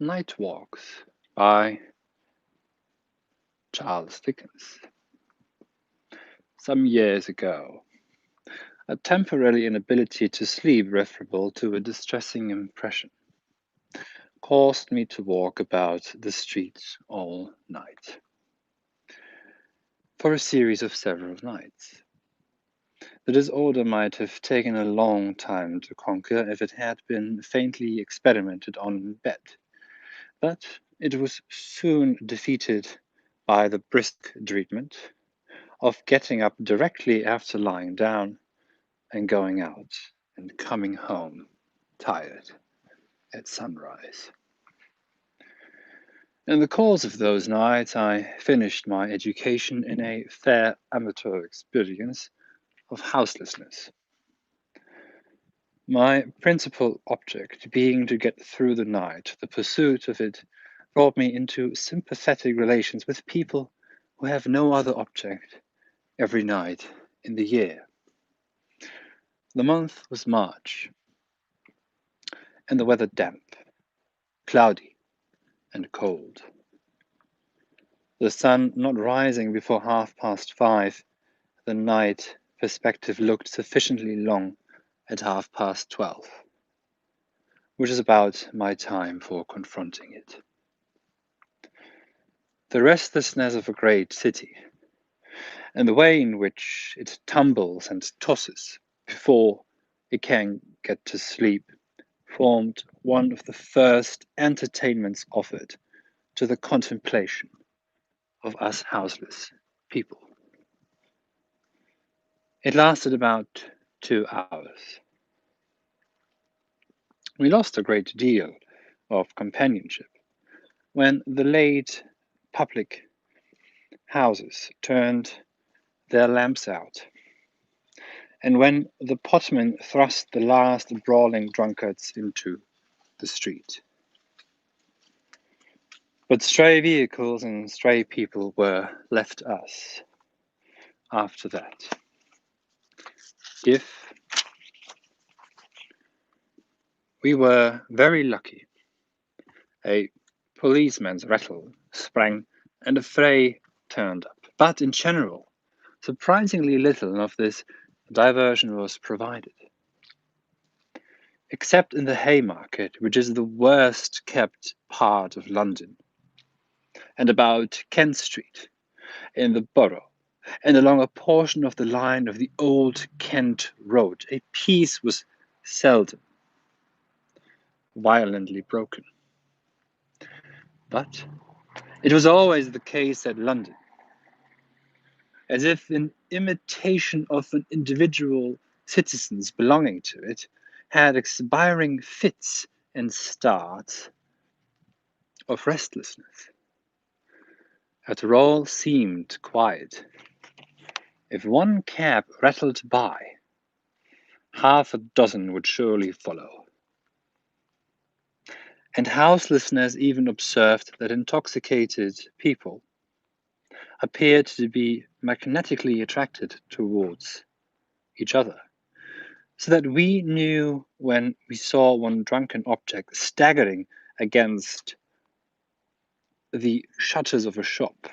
Night Walks by Charles Dickens. Some years ago, a temporary inability to sleep referable to a distressing impression caused me to walk about the streets all night, for a series of several nights. The disorder might have taken a long time to conquer if it had been faintly experimented on in bed, but it was soon defeated by the brisk treatment of getting up directly after lying down and going out and coming home tired at sunrise. In the course of those nights, I finished my education in a fair amateur experience of houselessness. My principal object being to get through the night, the pursuit of it brought me into sympathetic relations with people who have no other object every night in the year. The month was March, and the weather damp, cloudy, and cold. The sun not rising before 5:30, the night perspective looked sufficiently long at 12:30, which is about my time for confronting it. The restlessness of a great city, and the way in which it tumbles and tosses before it can get to sleep, formed one of the first entertainments offered to the contemplation of us houseless people. It lasted about 2 hours. We lost a great deal of companionship when the late public houses turned their lamps out, and when the potmen thrust the last brawling drunkards into the street. But stray vehicles and stray people were left us after that. If we were very lucky, a policeman's rattle sprang and a fray turned up. But in general, surprisingly little of this diversion was provided. Except in the Haymarket, which is the worst kept part of London, and about Kent Street in the Borough, and along a portion of the line of the old Kent Road, a peace was seldom violently broken. But it was always the case at London, as if in imitation of an individual citizens belonging to it had expiring fits and starts of restlessness. After all seemed quiet. If one cab rattled by, half a dozen would surely follow. And houselessness even observed that intoxicated people appeared to be magnetically attracted towards each other, so that we knew when we saw one drunken object staggering against the shutters of a shop,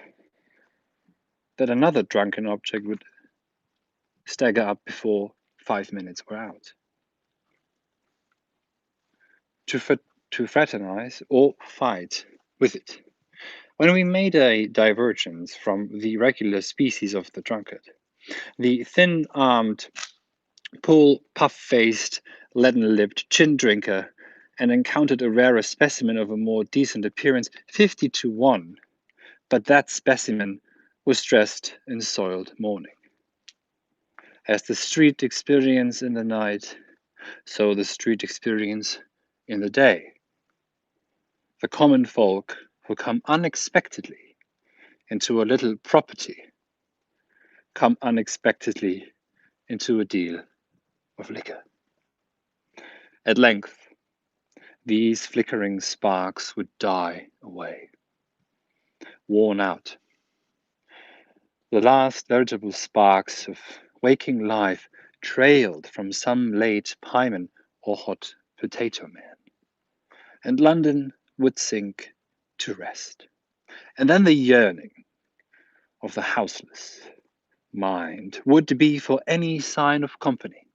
that another drunken object would stagger up before 5 minutes were out. To fraternize or fight with it. When we made a divergence from the regular species of the drunkard, the thin-armed, puff-faced, leaden-lipped chin drinker, and encountered a rarer specimen of a more decent appearance, 50-1, but that specimen was dressed in soiled mourning. As the street experience in the night, so the street experience in the day. The common folk who come unexpectedly into a little property come unexpectedly into a deal of liquor. At length, these flickering sparks would die away, worn out. The last veritable sparks of waking life trailed from some late pieman or hot potato man. And London would sink to rest. And then the yearning of the houseless mind would be for any sign of company,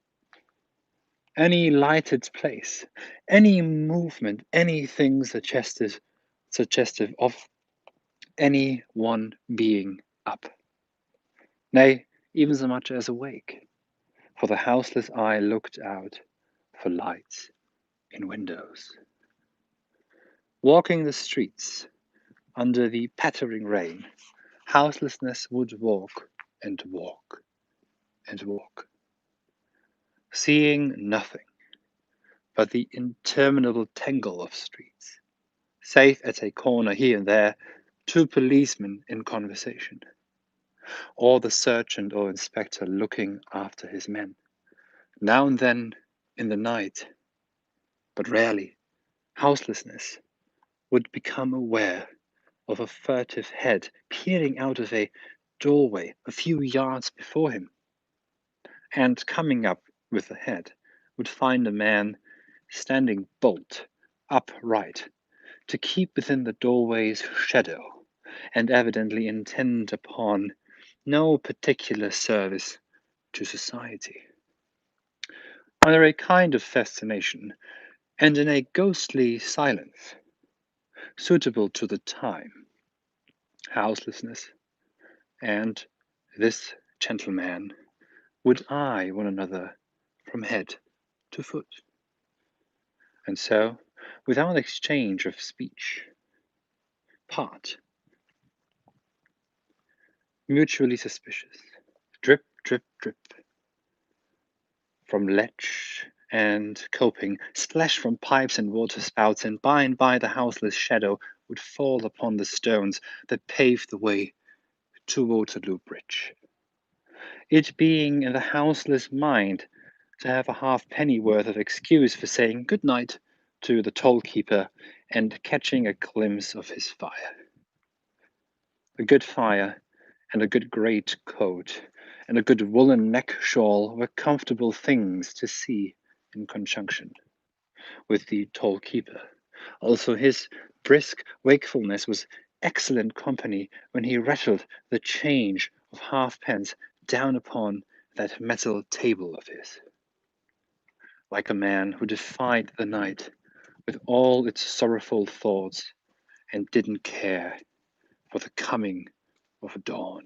any lighted place, any movement, anything suggestive of any one being up, nay, even so much as awake, for the houseless eye looked out for lights in windows. Walking the streets under the pattering rain, houselessness would walk and walk and walk, seeing nothing but the interminable tangle of streets, save at a corner here and there two policemen in conversation, or the sergeant or inspector looking after his men, now and then in the night, but rarely. Houselessness would become aware of a furtive head peering out of a doorway a few yards before him, and coming up with the head would find a man standing bolt upright to keep within the doorway's shadow, and evidently intent upon no particular service to society. Under a kind of fascination, and in a ghostly silence suitable to the time, houselessness and this gentleman would eye one another from head to foot, and so, without exchange of speech, part, mutually suspicious, drip, drip, drip, from ledge and coping, splash from pipes and waterspouts, and by the houseless shadow would fall upon the stones that paved the way to Waterloo Bridge. It being in the houseless mind to have a halfpenny worth of excuse for saying good night to the toll keeper and catching a glimpse of his fire. A good fire and a good great coat and a good woolen neck shawl were comfortable things to see in conjunction with the toll keeper. Also, his brisk wakefulness was excellent company when he rattled the change of halfpence down upon that metal table of his, like a man who defied the night with all its sorrowful thoughts and didn't care for the coming of dawn.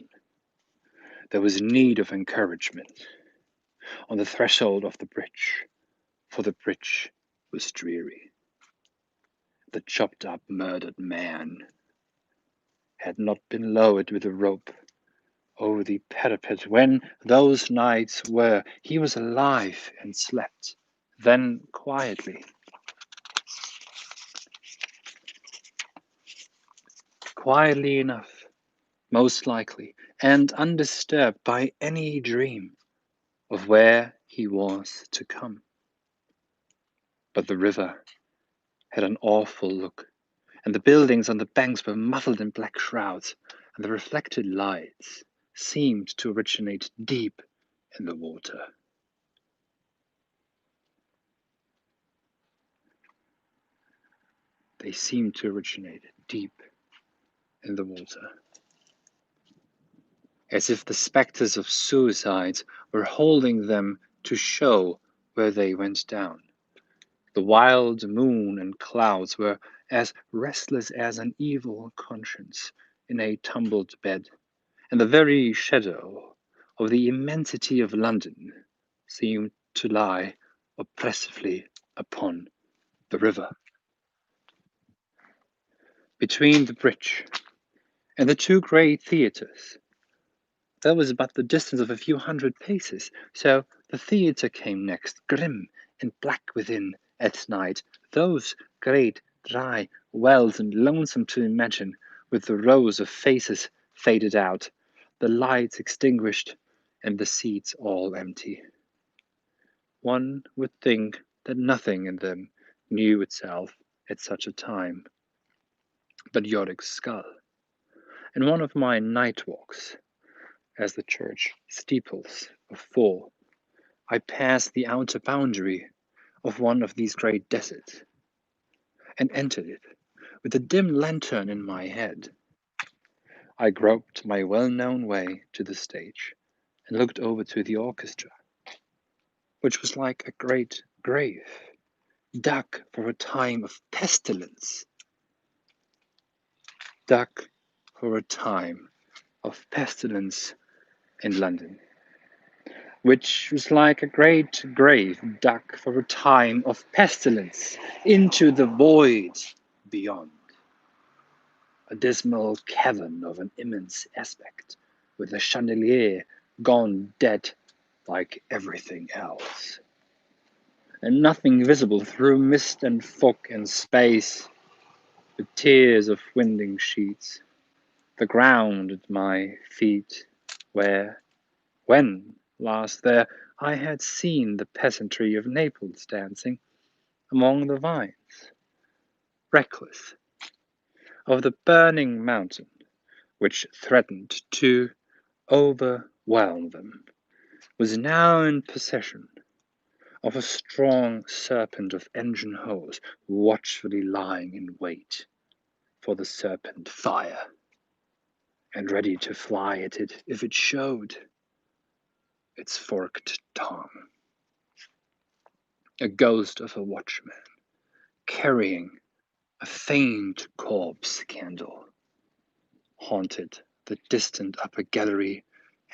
There was need of encouragement on the threshold of the bridge, for the bridge was dreary. The chopped up, murdered man had not been lowered with a rope over the parapet when those nights were. He was alive and slept. Then quietly enough, most likely, and undisturbed by any dream of where he was to come. But the river had an awful look, and the buildings on the banks were muffled in black shrouds, and the reflected lights seemed to originate deep in the water. They seemed to originate deep in the water, as if the spectres of suicides were holding them to show where they went down. The wild moon and clouds were as restless as an evil conscience in a tumbled bed, and the very shadow of the immensity of London seemed to lie oppressively upon the river. Between the bridge and the two great theatres, there was but the distance of a few hundred paces, so the theatre came next, grim and black within at night, those great dry wells and lonesome to imagine, with the rows of faces faded out, the lights extinguished, and the seats all empty. One would think that nothing in them knew itself at such a time but Yorick's skull. In one of my night walks, as the church steeples of 4, I passed the outer boundary of one of these great deserts, and entered it with a dim lantern in my head. I groped my well-known way to the stage and looked over to the orchestra, which was like a great grave, dug for a time of pestilence. Dug for a time of pestilence in London, which was like a great grave dug for a time of pestilence into the void beyond. A dismal cavern of an immense aspect, with a chandelier gone dead like everything else, and nothing visible through mist and fog and space, but tiers of winding sheets, the ground at my feet, where, when last there, I had seen the peasantry of Naples dancing among the vines, reckless of the burning mountain which threatened to overwhelm them, was now in possession of a strong serpent of engine holes, watchfully lying in wait for the serpent fire, and ready to fly at it if it showed its forked tongue. A ghost of a watchman, carrying a faint corpse candle, haunted the distant upper gallery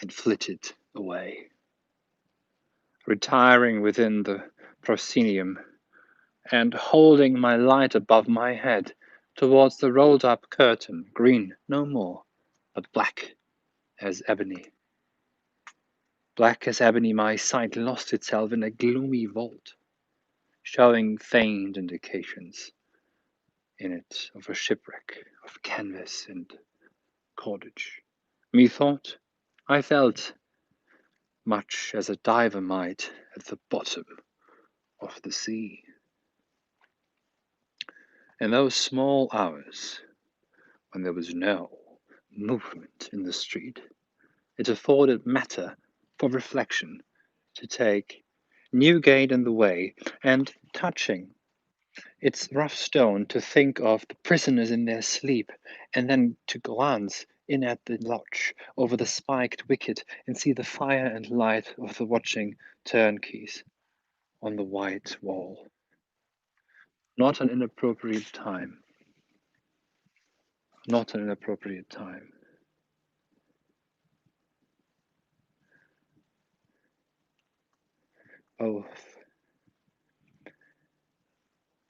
and flitted away. Retiring within the proscenium, and holding my light above my head towards the rolled-up curtain, green no more, but black as ebony. Black as ebony, my sight lost itself in a gloomy vault, showing faint indications in it of a shipwreck of canvas and cordage. Methought I felt much as a diver might at the bottom of the sea. In those small hours, when there was no movement in the street, it afforded matter for reflection to take Newgate in the way, and touching its rough stone to think of the prisoners in their sleep, and then to glance in at the lodge over the spiked wicket and see the fire and light of the watching turnkeys on the white wall. Not an inappropriate time. Not an inappropriate time. Oh,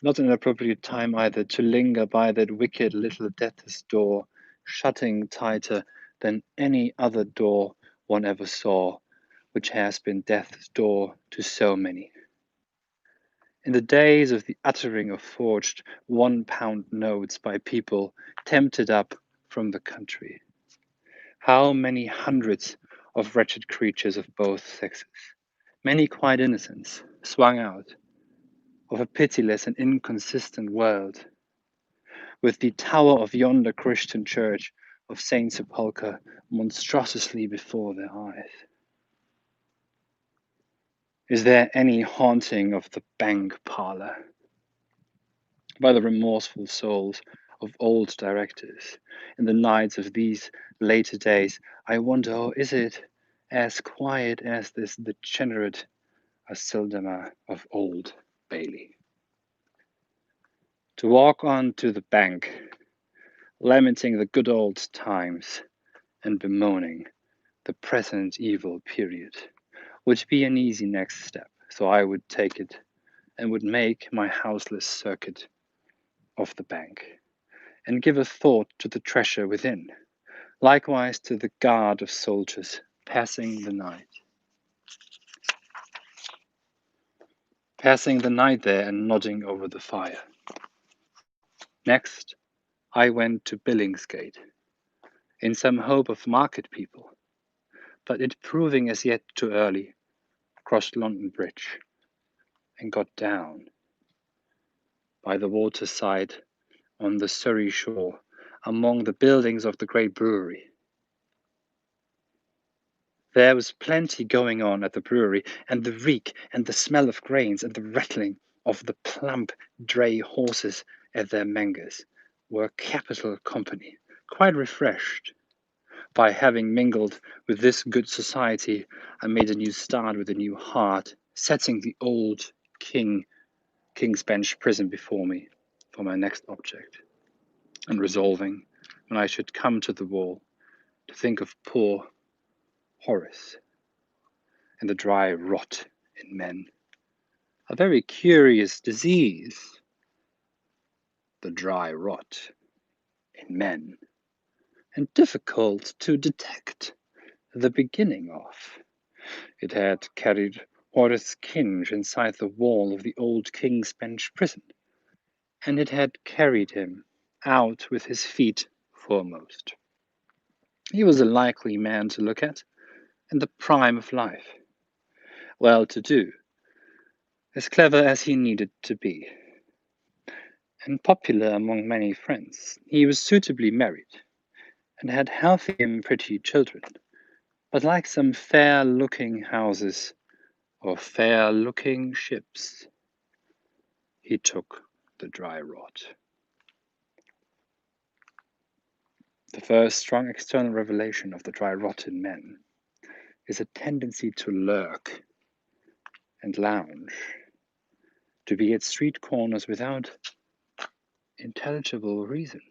not an appropriate time either to linger by that wicked little death's door, shutting tighter than any other door one ever saw, which has been death's door to so many. In the days of the uttering of forged £1 notes by people tempted up from the country, how many hundreds of wretched creatures of both sexes, many quite innocents, swung out of a pitiless and inconsistent world, with the tower of yonder Christian church of Saint Sepulchre monstrously before their eyes. Is there any haunting of the bank parlour by the remorseful souls of old directors in the nights of these later days? I wonder, or is it as quiet as this degenerate Asildama of Old Bailey? To walk on to the bank, lamenting the good old times and bemoaning the present evil period, would be an easy next step, so I would take it and would make my houseless circuit of the bank, and give a thought to the treasure within, likewise to the guard of soldiers passing the night there and nodding over the fire. Next, I went to Billingsgate, in some hope of market people, but it proving as yet too early, crossed London Bridge, and got down by the waterside on the Surrey shore, among the buildings of the great brewery. There was plenty going on at the brewery, and the reek and the smell of grains and the rattling of the plump dray horses at their mangers were capital company, quite refreshed. By having mingled with this good society, I made a new start with a new heart, setting the old King's Bench prison before me for my next object, and resolving, when I should come to the wall, to think of poor Horace and the dry rot in men. A very curious disease, the dry rot in men, and difficult to detect the beginning of. It had carried Horace Kinch inside the wall of the old King's Bench prison, and it had carried him out with his feet foremost. He was a likely man to look at, in the prime of life, well to do, as clever as he needed to be, and popular among many friends. He was suitably married, and had healthy and pretty children, but like some fair-looking houses or fair-looking ships, he took the dry rot. The first strong external revelation of the dry rot in men is a tendency to lurk and lounge, to be at street corners without intelligible reason,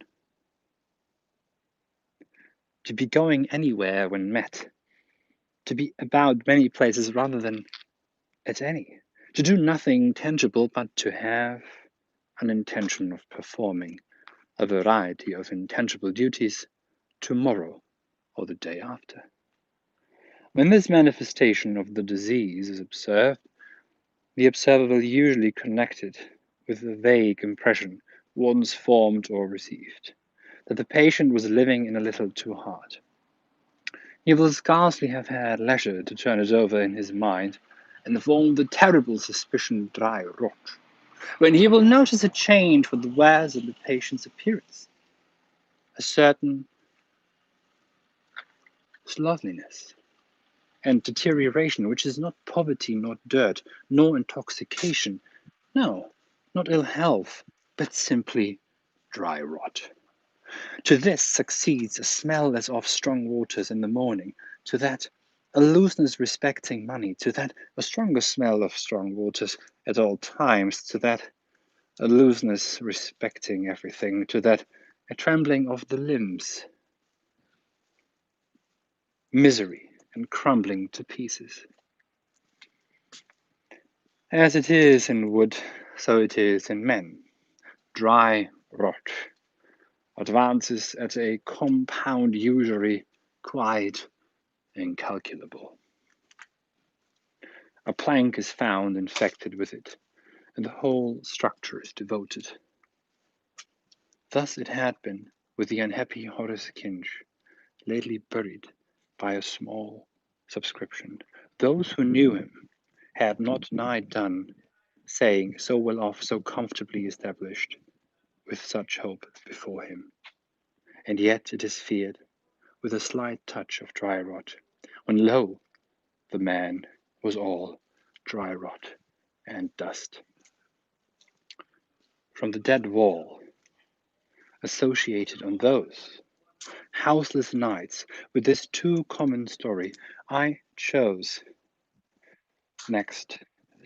to be going anywhere when met, to be about many places rather than at any, to do nothing tangible but to have an intention of performing a variety of intangible duties tomorrow or the day after. When this manifestation of the disease is observed, the observer will usually connect it with the vague impression once formed or received, that the patient was living in a little too hard. He will scarcely have had leisure to turn it over in his mind and form the terrible suspicion dry rot, when he will notice a change for the worse in the patient's appearance, a certain slovenliness and deterioration, which is not poverty, not dirt, nor intoxication, no, not ill health, but simply dry rot. To this succeeds a smell as of strong waters in the morning, to that a looseness respecting money, to that a stronger smell of strong waters at all times, to that a looseness respecting everything, to that a trembling of the limbs, misery and crumbling to pieces. As it is in wood, so it is in men. Dry rot advances at a compound usury quite incalculable. A plank is found infected with it, and the whole structure is devoted. Thus it had been with the unhappy Horace Kinch, lately buried by a small subscription. Those who knew him had not nigh done saying, so well off, so comfortably established, with such hope before him. And yet it is feared, with a slight touch of dry rot, when lo, the man was all dry rot and dust. From the dead wall, associated on those houseless nights with this too common story, I chose next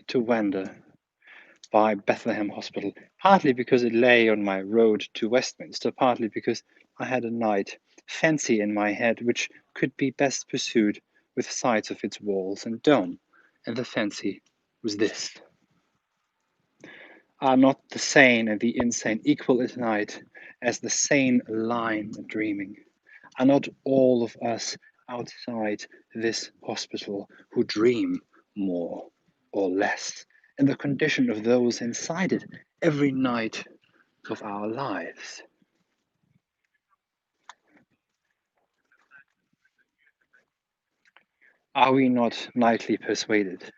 to wander by Bethlehem Hospital, partly because it lay on my road to Westminster, partly because I had a night fancy in my head which could be best pursued with sights of its walls and dome, and the fancy was this. Are not the sane and the insane equal at night, as the sane lying and dreaming? Are not all of us outside this hospital who dream more or less in the condition of those inside it every night of our lives? Are we not nightly persuaded,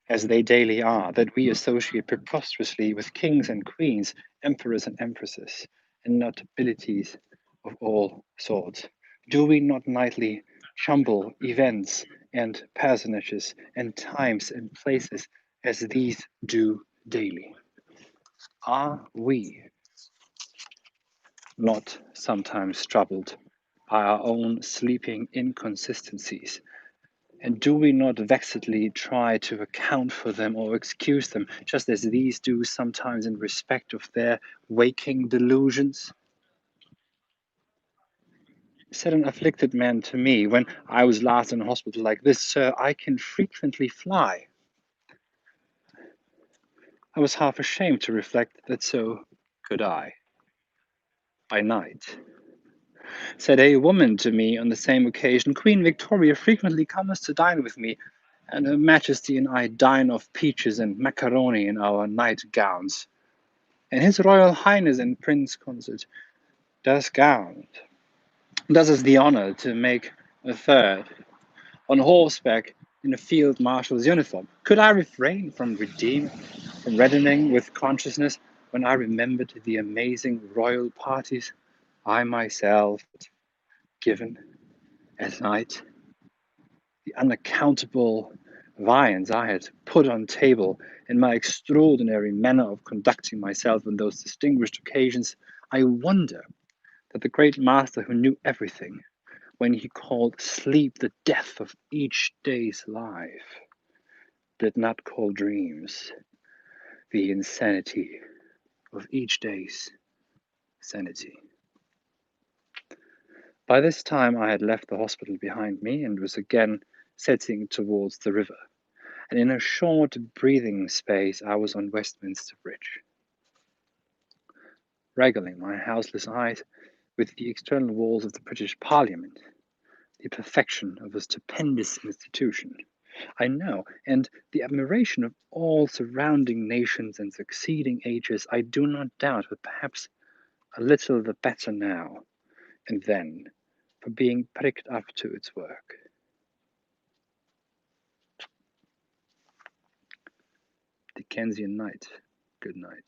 as they daily are, that we associate preposterously with kings and queens, emperors and empresses, and notabilities of all sorts? Do we not nightly jumble events and personages and times and places as these do daily? Are we not sometimes troubled by our own sleeping inconsistencies? And do we not vexedly try to account for them or excuse them, just as these do sometimes in respect of their waking delusions? Said an afflicted man to me when I was last in a hospital like this, "Sir, I can frequently fly." I was half ashamed to reflect that so could I, by night. Said a woman to me on the same occasion, "Queen Victoria frequently comes to dine with me, and Her Majesty and I dine off peaches and macaroni in our night gowns. And His Royal Highness and Prince Consort does us the honor to make a third on horseback in a field marshal's uniform." Could I refrain from reddening with consciousness when I remembered the amazing royal parties I myself had given at night, the unaccountable viands I had put on table, and my extraordinary manner of conducting myself on those distinguished occasions? I wonder that the great master who knew everything, when he called sleep the death of each day's life, did not call dreams the insanity of each day's sanity. By this time I had left the hospital behind me and was again setting towards the river, and in a short breathing space I was on Westminster Bridge, regaling my houseless eyes with the external walls of the British Parliament, the perfection of a stupendous institution, I know, and the admiration of all surrounding nations and succeeding ages, I do not doubt, but perhaps a little the better now and then for being pricked up to its work. Dickensian night. Good night.